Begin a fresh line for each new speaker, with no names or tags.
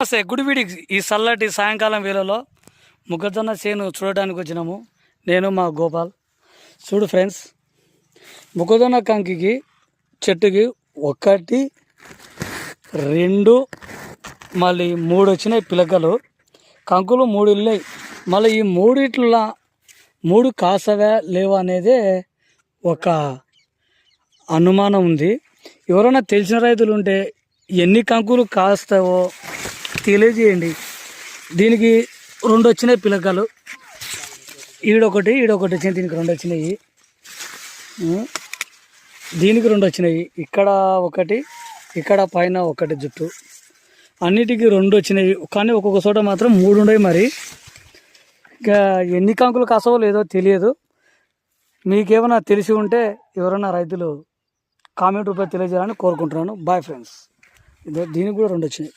నమస్తే గుడివిడి ఈ చల్లటి సాయంకాలం వేళలో మొక్కజొన్న చేను చూడడానికి వచ్చినాము. నేను మా గోపాల్. చూడు ఫ్రెండ్స్, మొక్కజొన్న కంకికి చెట్టుకి 1 2 మళ్ళీ 3 వచ్చినాయి పిలకలు. కంకులు 3 ఉన్నాయి. మళ్ళీ ఈ 3 3 కాసవా లేవా అనేదే ఒక అనుమానం ఉంది. ఎవరైనా తెలిసిన రైతులు ఉంటే ఎన్ని కంకులు కాస్తావో తెలియజేయండి. దీనికి 2 వచ్చినాయి పిలకలు. ఈడొకటి వచ్చినాయి. దీనికి 2 వచ్చినాయి. దీనికి 2 వచ్చినాయి. ఇక్కడ 1, ఇక్కడ పైన 1 జుట్టు. అన్నిటికీ 2 వచ్చినాయి. కానీ ఒక్కొక్క చోట మాత్రం 3 ఉన్నాయి. మరి ఇంకా ఎన్ని కంకులు కాసావో లేదో తెలియదు. మీకేమైనా తెలిసి ఉంటే ఎవరైనా రైతులు కామెంట్ రూపాయలు తెలియజేయాలని కోరుకుంటున్నాను. Bye friends. దీనికి కూడా 2 వచ్చినాయి.